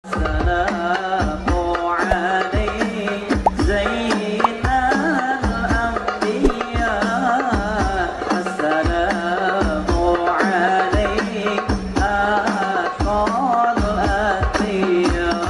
السلام عليك زين الأنبياء السلام عليك أخا الأنبياء.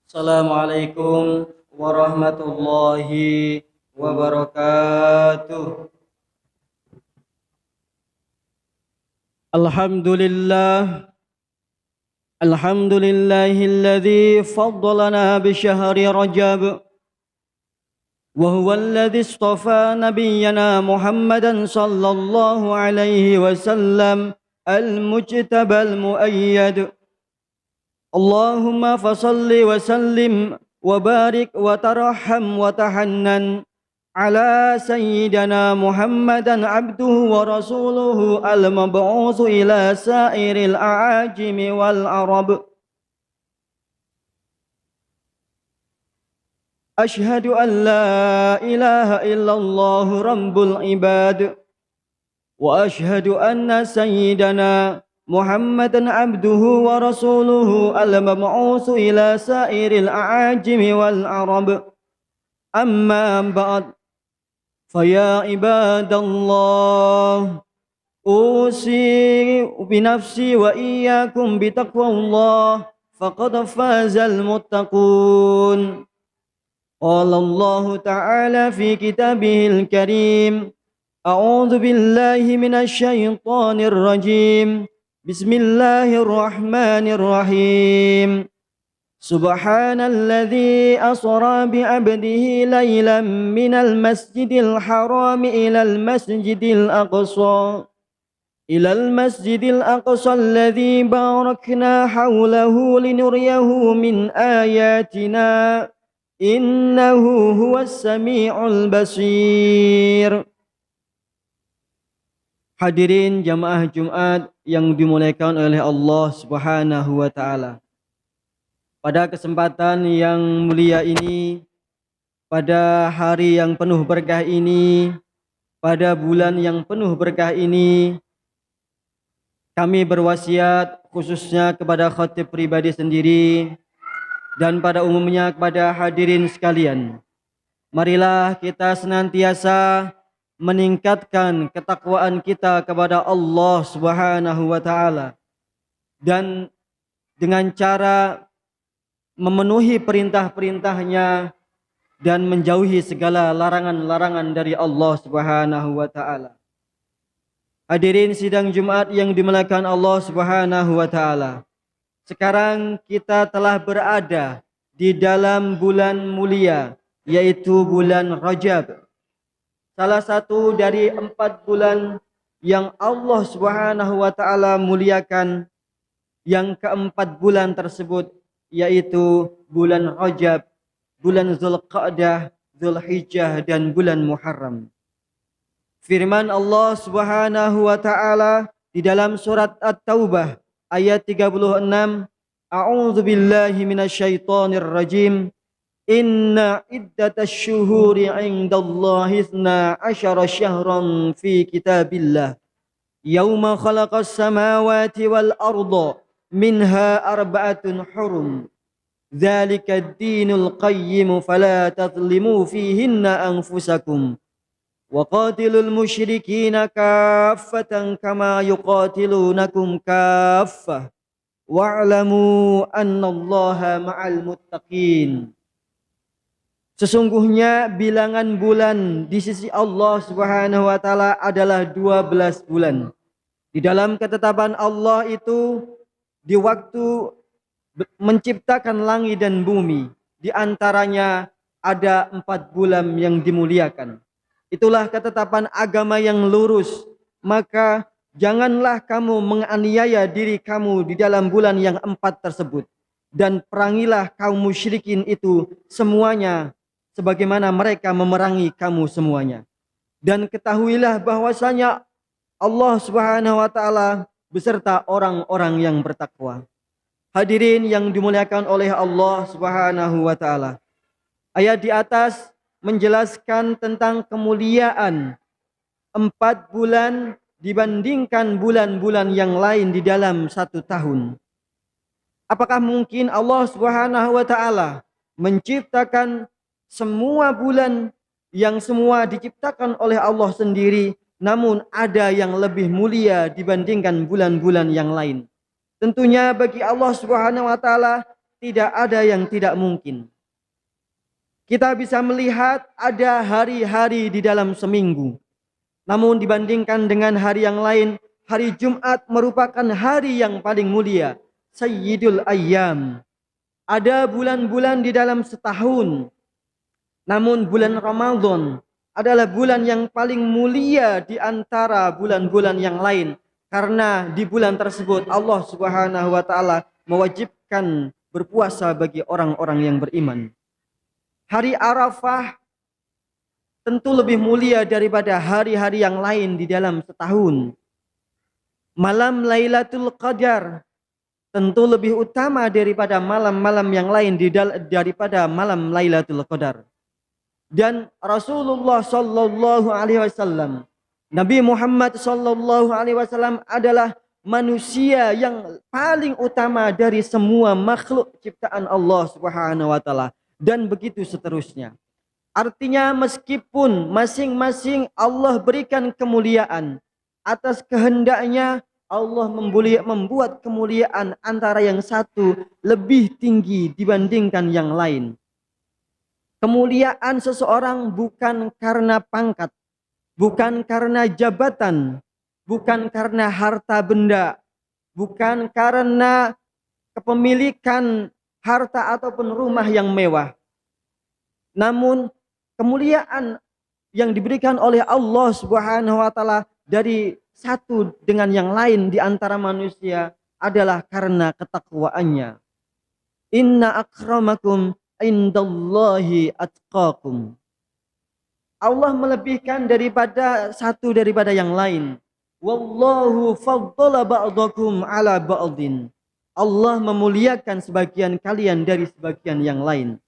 Assalamualaikum warahmatullahi wabarakatuh. Alhamdulillah, alhamdulillahilladzi faddalana bisyahri Rajab wa huwa alladzi istafa nabiyyana Muhammadan sallallahu alaihi wasallam al-mujtabal muayyad. Allahumma fasalli wa sallim wa barik wa tarham wa tahannan ala sayyidina Muhammadan abduhu wa rasuluhu al-mab'utsu ila sairil a'ajimi wal arab. Ashhadu an la ilaha illallah rabbul ibad wa ashhadu anna sayyidina Muhammadan abduhu wa rasuluhu al-mab'utsu ila sairil a'ajimi wal arab. Amma ba'd. فيا عباد الله أوصي بنفسي وإياكم بتقوى الله فقد فاز المتقون. قال الله تعالى في كتابه الكريم أعوذ بالله من الشيطان الرجيم بسم الله الرحمن الرحيم سبحان الذي أسرى بعبده ليلا من المسجد الحرام إلى المسجد الأقصى الذي باركنا حوله لنريه من آياتنا إنه هو السميع البصير. Hadirin jamaah Jumat yang dimuliakan oleh Allah Subhanahu wa taala. Pada kesempatan yang mulia ini, pada hari yang penuh berkah ini, pada bulan yang penuh berkah ini, kami berwasiat khususnya kepada khatib pribadi sendiri dan pada umumnya kepada hadirin sekalian. Marilah kita senantiasa meningkatkan ketakwaan kita kepada Allah Subhanahu wa taala dan dengan cara memenuhi perintah-perintahnya dan menjauhi segala larangan-larangan dari Allah Subhanahu wa taala. Hadirin sidang Jumat yang dimuliakan Allah Subhanahu wa taala. Sekarang kita telah berada di dalam bulan mulia, yaitu bulan Rajab. Salah satu dari 4 bulan yang Allah Subhanahu wa taala muliakan. Yang keempat bulan tersebut yaitu bulan Rajab, bulan Zulqa'dah, Zulhijjah dan bulan Muharram. Firman Allah Subhanahu wa taala di dalam surat At-Taubah ayat 36, A'udzu billahi minasyaitonir rajim. Inna iddatasy syuhuri 'indallahi 12 syahran fi kitabillah. Yauma khalaqas samawati wal arda minha arba'atun hurum. Dzalika ad-dinul qayyim fala tadhlimu fihinna anfusakum. Wa qatilul musyrikina kaffatan kama yuqatilunakum kaffah. Wa'lamu annallaha ma'al muttaqin. Sesungguhnya bilangan bulan di sisi Allah Subhanahu wa taala adalah 12 bulan. Di dalam ketetapan Allah itu di waktu menciptakan langit dan bumi, di antaranya ada 4 bulan yang dimuliakan. Itulah ketetapan agama yang lurus. Maka janganlah kamu menganiaya diri kamu di dalam bulan yang 4 tersebut. Dan perangilah kaum musyrikin itu semuanya sebagaimana mereka memerangi kamu semuanya. Dan ketahuilah bahwasanya Allah Subhanahu wa taala beserta orang-orang yang bertakwa. Hadirin yang dimuliakan oleh Allah Subhanahu wa taala. Ayat di atas menjelaskan tentang kemuliaan 4 bulan dibandingkan bulan-bulan yang lain di dalam 1 tahun. Apakah mungkin Allah Subhanahu wa taala menciptakan semua bulan yang semua diciptakan oleh Allah sendiri, namun ada yang lebih mulia dibandingkan bulan-bulan yang lain? Tentunya bagi Allah Subhanahu wa taala tidak ada yang tidak mungkin. Kita bisa melihat ada hari-hari di dalam seminggu. Namun dibandingkan dengan hari yang lain, hari Jumat merupakan hari yang paling mulia, Sayyidul Ayyam. Ada bulan-bulan di dalam setahun, namun bulan Ramadan adalah bulan yang paling mulia di antara bulan-bulan yang lain. Karena di bulan tersebut Allah Subhanahu wa taala mewajibkan berpuasa bagi orang-orang yang beriman. Hari Arafah tentu lebih mulia daripada hari-hari yang lain di dalam setahun. Malam Lailatul Qadar tentu lebih utama daripada malam-malam yang lain daripada malam Lailatul Qadar. Dan Rasulullah sallallahu alaihi wasallam, Nabi Muhammad sallallahu alaihi wasallam adalah manusia yang paling utama dari semua makhluk ciptaan Allah Subhanahu wa taala, dan begitu seterusnya. Artinya meskipun masing-masing Allah berikan kemuliaan, atas kehendaknya Allah membuat kemuliaan antara yang satu lebih tinggi dibandingkan yang lain. Kemuliaan seseorang bukan karena pangkat, bukan karena jabatan, bukan karena harta benda, bukan karena kepemilikan harta ataupun rumah yang mewah. Namun kemuliaan yang diberikan oleh Allah Subhanahu wa taala dari satu dengan yang lain di antara manusia adalah karena ketakwaannya. Inna akramakum indallahi atqakum. Allah melebihkan daripada satu daripada yang lain. Wallahu faddala ba'dakum ala ba'din. Allah memuliakan sebagian kalian dari sebagian yang lain.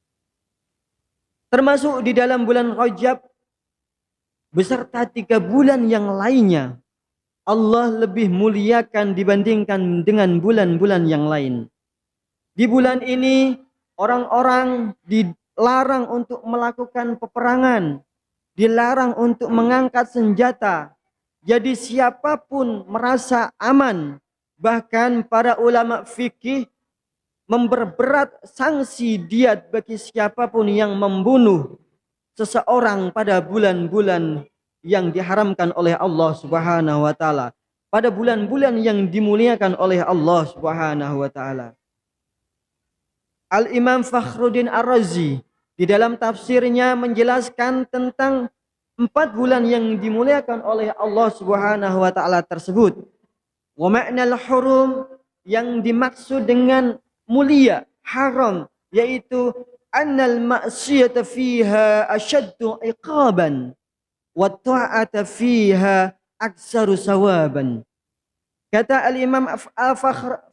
Termasuk di dalam bulan Rajab beserta 3 bulan yang lainnya, Allah lebih muliakan dibandingkan dengan bulan-bulan yang lain. Di bulan ini orang-orang dilarang untuk melakukan peperangan, dilarang untuk mengangkat senjata. Jadi siapapun merasa aman, bahkan para ulama fikih memperberat sanksi diat bagi siapapun yang membunuh seseorang pada bulan-bulan yang diharamkan oleh Allah Subhanahu wa taala, pada bulan-bulan yang dimuliakan oleh Allah Subhanahu wa taala. Al-Imam Fakhruddin Ar-Razi di dalam tafsirnya menjelaskan tentang 4 bulan yang dimuliakan oleh Allah Subhanahu wa taala tersebut. Wa ma'nal hurum, yang dimaksud dengan mulia, haram, yaitu annal ma'siyata fiha asyaddu iqaban wa ta'ata fiha aksaru sawaban. Kata Al-Imam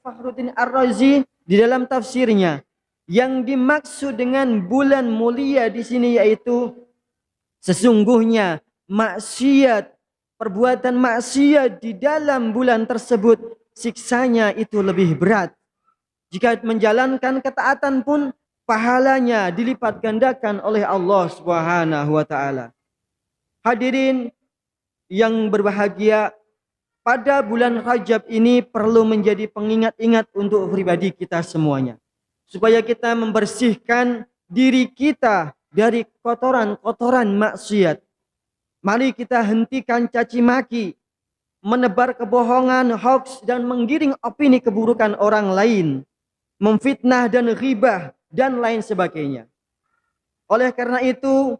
Fakhruddin Ar-Razi di dalam tafsirnya, yang dimaksud dengan bulan mulia di sini yaitu sesungguhnya maksiat, perbuatan maksiat di dalam bulan tersebut siksanya itu lebih berat. Jika menjalankan ketaatan pun pahalanya dilipat gandakan oleh Allah Subhanahu wa taala. Hadirin yang berbahagia, pada bulan Rajab ini perlu menjadi pengingat-ingat untuk pribadi kita semuanya, supaya kita membersihkan diri kita dari kotoran-kotoran maksiat. Mari kita hentikan caci maki, menebar kebohongan, hoax, dan menggiring opini keburukan orang lain, memfitnah dan ghibah dan lain sebagainya. Oleh karena itu,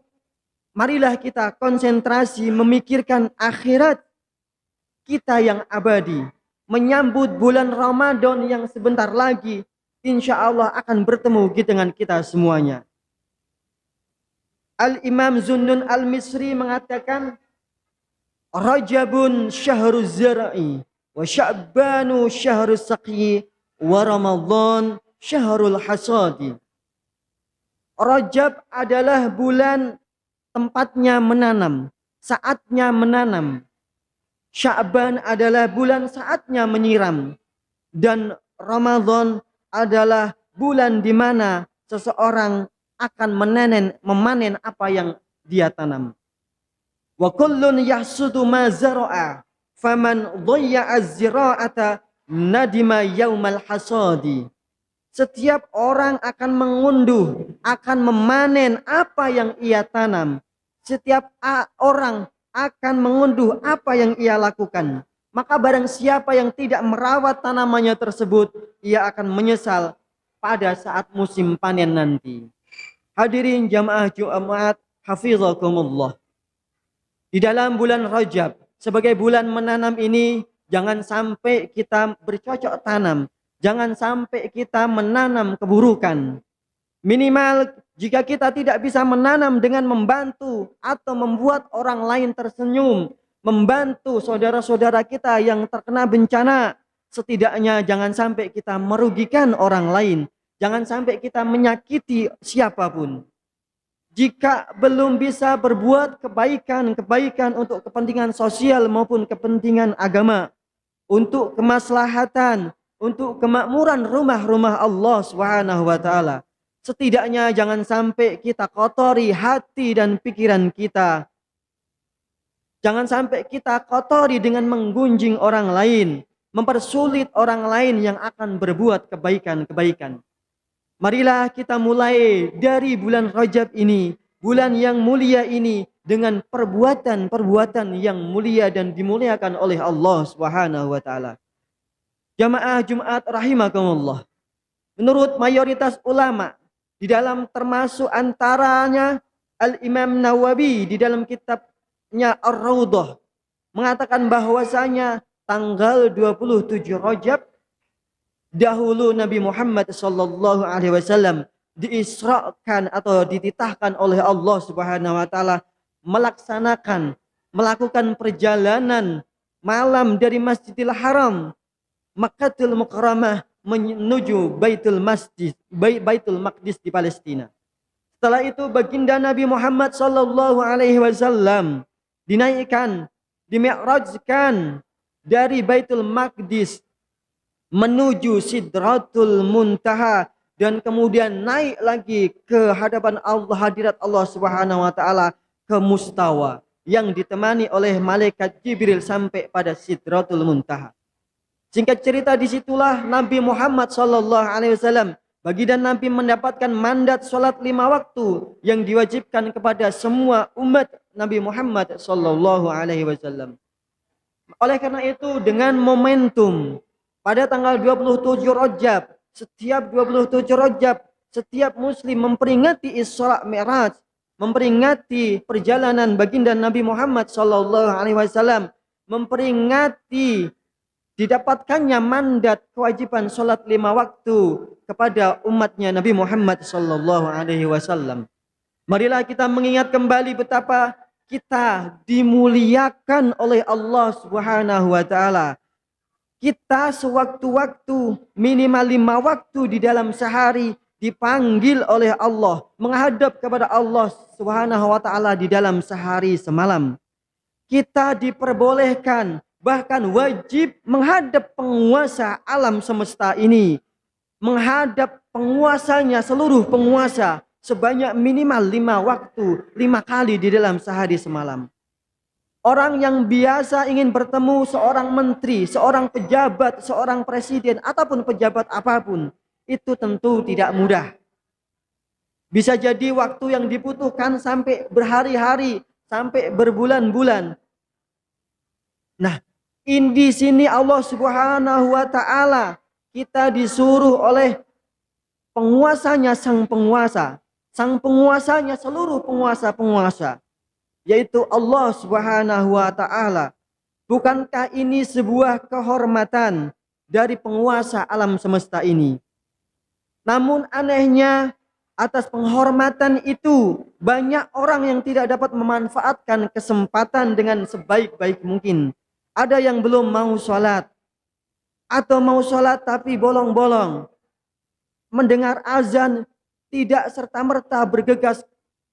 marilah kita konsentrasi memikirkan akhirat kita yang abadi, menyambut bulan Ramadan yang sebentar lagi insya Allah akan bertemu dengan kita semuanya. Al-Imam Zunnun Al-Misri mengatakan, Rajabun syahruz zar'i wa Sya'banu syahrus saqi wa Ramadan syahrul hasadi. Rajab adalah bulan tempatnya menanam, saatnya menanam. Sya'ban adalah bulan saatnya menyiram, dan Ramadan adalah bulan di mana seseorang akan memanen apa yang dia tanam. Wa kullun yahsudu ma zara'a faman dhayya'a az-zira'ata nadima yaumal hasadi. Setiap orang akan mengunduh, akan memanen apa yang ia tanam. Setiap orang akan mengunduh apa yang ia lakukan. Maka barang siapa yang tidak merawat tanamannya tersebut, ia akan menyesal pada saat musim panen nanti. Hadirin jamaah Jumat hafizakumullah. Di dalam bulan Rajab, sebagai bulan menanam ini, jangan sampai kita bercocok tanam. Jangan sampai kita menanam keburukan. Minimal jika kita tidak bisa menanam dengan membantu atau membuat orang lain tersenyum, membantu saudara-saudara kita yang terkena bencana, setidaknya jangan sampai kita merugikan orang lain. Jangan sampai kita menyakiti siapapun. Jika belum bisa berbuat kebaikan untuk kepentingan sosial maupun kepentingan agama, untuk kemaslahatan, untuk kemakmuran rumah-rumah Allah Subhanahu wa taala, setidaknya jangan sampai kita kotori hati dan pikiran kita. Jangan sampai kita kotori dengan menggunjing orang lain, mempersulit orang lain yang akan berbuat kebaikan-kebaikan. Marilah kita mulai dari bulan Rajab ini, bulan yang mulia ini, dengan perbuatan-perbuatan yang mulia dan dimuliakan oleh Allah Subhanahu wa taala. Jamaah Jumat rahimakumullah. Menurut mayoritas ulama, di dalam termasuk antaranya Al-Imam Nawawi di dalam kitabnya Ar-Raudhah mengatakan bahwasanya tanggal 27 Rajab dahulu Nabi Muhammad sallallahu alaihi wasallam diisrakan atau dititahkan oleh Allah Subhanahu wa taala melakukan perjalanan malam dari Masjidil Haram Makkahul Mukarramah menuju Baitul Maqdis di Palestina. Setelah itu baginda Nabi Muhammad sallallahu alaihi wasallam dinaikkan, dimi'rajkan dari Baitul Maqdis menuju Sidratul Muntaha dan kemudian naik lagi ke hadapan Allah, hadirat Allah Subhanahu wa taala ke Mustawa yang ditemani oleh malaikat Jibril sampai pada Sidratul Muntaha. Singkat cerita, disitulah Nabi Muhammad sallallahu alaihi wasallam baginda Nabi mendapatkan mandat sholat 5 waktu yang diwajibkan kepada semua umat Nabi Muhammad sallallahu alaihi wasallam. Oleh karena itu, dengan momentum pada tanggal 27 Rajab, setiap 27 Rajab, setiap muslim memperingati Isra Mi'raj, memperingati perjalanan baginda Nabi Muhammad sallallahu alaihi wasallam, memperingati didapatkannya mandat kewajiban sholat 5 waktu kepada umatnya Nabi Muhammad sallallahu alaihi wasallam. Marilah kita mengingat kembali betapa kita dimuliakan oleh Allah Subhanahu wa taala. Kita sewaktu-waktu minimal 5 waktu di dalam sehari dipanggil oleh Allah, menghadap kepada Allah Subhanahu wa taala di dalam sehari semalam. Kita diperbolehkan, bahkan wajib menghadap penguasa alam semesta ini, menghadap penguasanya, seluruh penguasa sebanyak minimal 5 waktu, 5 kali di dalam sehari semalam. Orang yang biasa ingin bertemu seorang menteri, seorang pejabat, seorang presiden ataupun pejabat apapun, itu tentu tidak mudah. Bisa jadi waktu yang dibutuhkan sampai berhari-hari, sampai berbulan-bulan. Nah, di sini Allah Subhanahu wa taala kita disuruh oleh penguasanya sang penguasanya seluruh penguasa-penguasa, yaitu Allah Subhanahu wa taala. Bukankah ini sebuah kehormatan dari penguasa alam semesta ini? Namun anehnya, atas penghormatan itu banyak orang yang tidak dapat memanfaatkan kesempatan dengan sebaik-baik mungkin. Ada yang belum mau sholat, atau mau sholat tapi bolong-bolong, mendengar azan tidak serta-merta bergegas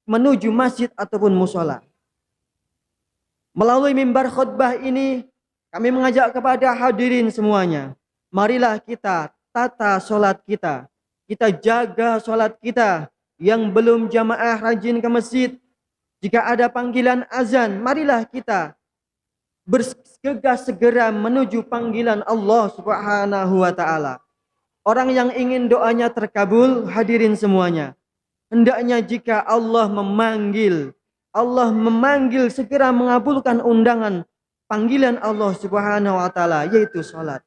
menuju masjid ataupun musola. Melalui mimbar khutbah ini kami mengajak kepada hadirin semuanya, marilah kita tata sholat kita. Kita jaga sholat kita. Yang belum jamaah rajin ke masjid. Jika ada panggilan azan, marilah kita bergegas segera menuju panggilan Allah Subhanahu wa taala. Orang yang ingin doanya terkabul, hadirin semuanya. Hendaknya jika Allah memanggil segera mengabulkan undangan panggilan Allah Subhanahu wa taala, yaitu salat.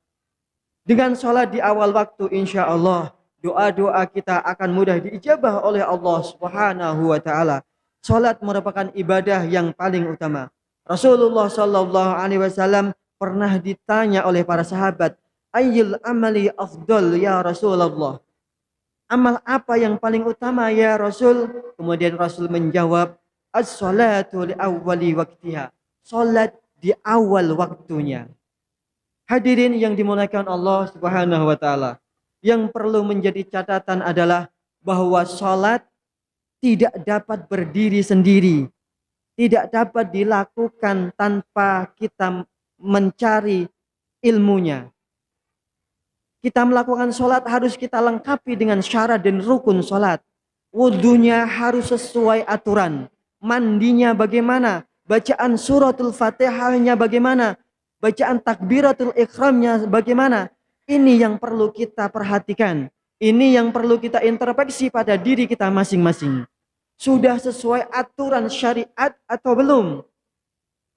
Dengan salat di awal waktu, insya Allah doa-doa kita akan mudah diijabah oleh Allah Subhanahu wa taala. Salat merupakan ibadah yang paling utama. Rasulullah sallallahu alaihi wasallam pernah ditanya oleh para sahabat, "Ayyul amali afdal ya Rasulullah?" Amal apa yang paling utama ya Rasul? Kemudian Rasul menjawab, "As-salatu li awwali waktiha." Salat di awal waktunya. Hadirin yang dimuliakan Allah Subhanahu wa taala. Yang perlu menjadi catatan adalah bahwa salat tidak dapat berdiri sendiri. Tidak dapat dilakukan tanpa kita mencari ilmunya. Kita melakukan sholat harus kita lengkapi dengan syarat dan rukun sholat. Wudunya harus sesuai aturan. Mandinya bagaimana? Bacaan suratul fatihahnya bagaimana? Bacaan takbiratul ikhramnya bagaimana? Ini yang perlu kita perhatikan. Ini yang perlu kita introspeksi pada diri kita masing-masing. Sudah sesuai aturan syariat atau belum?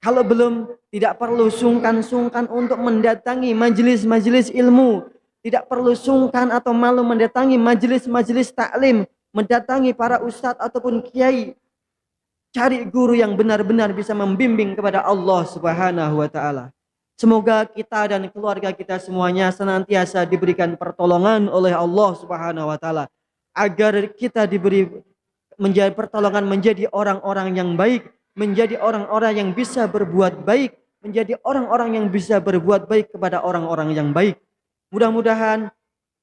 Kalau belum, tidak perlu sungkan-sungkan untuk mendatangi majelis-majelis ilmu. Tidak perlu sungkan atau malu mendatangi majelis-majelis taklim, mendatangi para ustadz ataupun kiai. Cari guru yang benar-benar bisa membimbing kepada Allah Subhanahu wa taala. Semoga kita dan keluarga kita semuanya senantiasa diberikan pertolongan oleh Allah Subhanahu wa taala agar kita diberi menjadi pertolongan menjadi orang-orang yang baik, menjadi orang-orang yang bisa berbuat baik, menjadi orang-orang yang bisa berbuat baik kepada orang-orang yang baik. Mudah-mudahan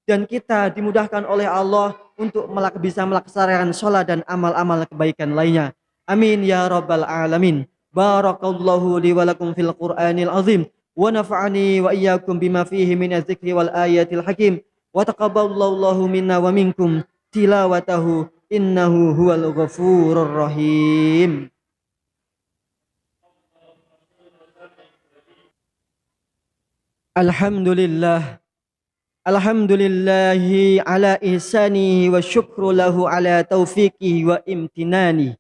dan kita dimudahkan oleh Allah untuk bisa melaksanakan sholat dan amal-amal kebaikan lainnya. Amin ya rabbal alamin. Barakallahu li wa lakum fil Qur'anil azim wa nafa'ani wa iyyakum bima fihi min adz-dzikri wal ayatil hakim wa taqabbalallahu minna wa minkum tilawatahu innahu huwal ghafurur rahim. Alhamdulillah. Alhamdulillahi ala ihsanihi wa syukru lahu ala taufiqihi wa imtinani.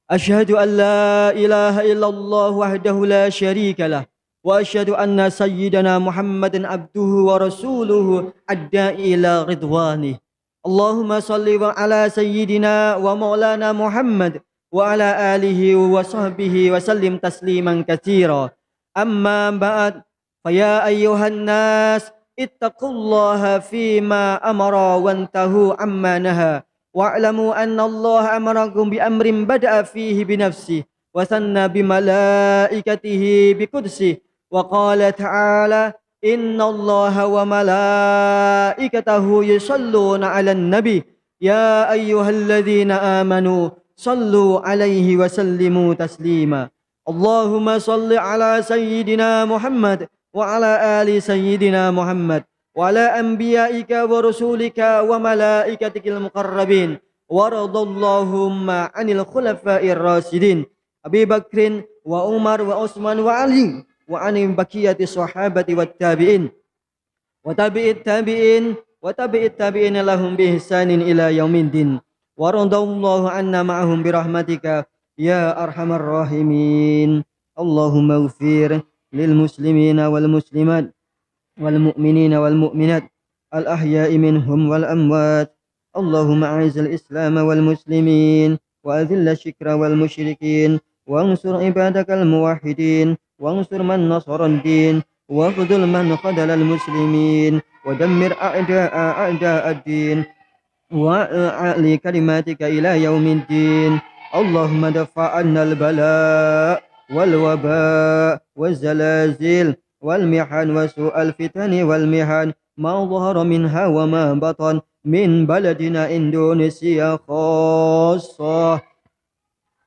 Asyhadu an la ilaha illallah wahdahu la syarika lah. Wa asyhadu anna sayyidana Muhammadan abduhu wa rasuluhu adda'i ila ridwanih. Allahumma salli wa ala sayyidina wa maulana Muhammad wa ala alihi wa sahbihi wa sallim tasliman katsira. Amma ba'd, fa ya ayyuhan nas ittaqullaha fima amara wantahu amma naha. Wa'lamu anna Allah amarakum bi amrin bada'a fihi bi nafsihi wa sanna bi malaikatihi bi qudsihi wa qala ta'ala inna Allaha wa malaikatahu yusalluna 'alan nabi ya ayyuhalladzina amanu sallu 'alaihi wa sallimu taslima. Allahumma salli 'ala sayyidina Muhammad wa 'ala ali sayyidina Muhammad wa ala anbiya'ika wa rusulika wa malaikatikal muqarrabin wa radallahumma 'anil khulafa'ir rasyidin Abi Bakrin wa Umar wa Utsman wa Ali wa 'anil baqiyati sahabati wat tabi'in wa tabi'it tabi'in wa tabi'it tabi'in lahum bi ihsanin ila yaumiddin wa radallahu 'anna ma'ahum bi rahmatika ya arhamar rahimin. Allahumma ighfir lil muslimina wal muslimat والمؤمنين والمؤمنات الأحياء منهم والأموات. اللهم أعز الإسلام والمسلمين وأذل الشرك والمشركين وانصر عبادك الموحدين وانصر من نصر الدين واخذل من خذل المسلمين ودمر أعداء الدين وأعلي كلماتك إلى يوم الدين. اللهم دفع عنا البلاء والوباء والزلازل والمحن وسوء الفتن والمحن ما ظهر منها وما بطن من بلدنا إندونيسيا خاصة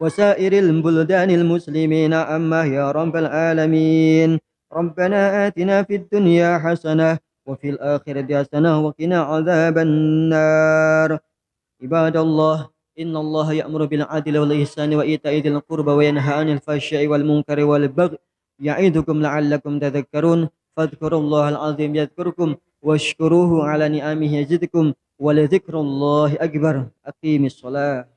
وسائر البلدان المسلمين أما يا رب العالمين. ربنا آتنا في الدنيا حسنة وفي الآخرة حسنة وقنا عذاب النار. عباد الله، إن الله يأمر بالعدل والإحسان وإيتاء ذي القربى وينهى عن الفحشاء والمنكر والبغي يعظكم لعلكم تذكرون. فاذكروا الله العظيم يذكركم واشكروه على نعمه يزدكم ولذكر الله أكبر. أقيم الصلاة.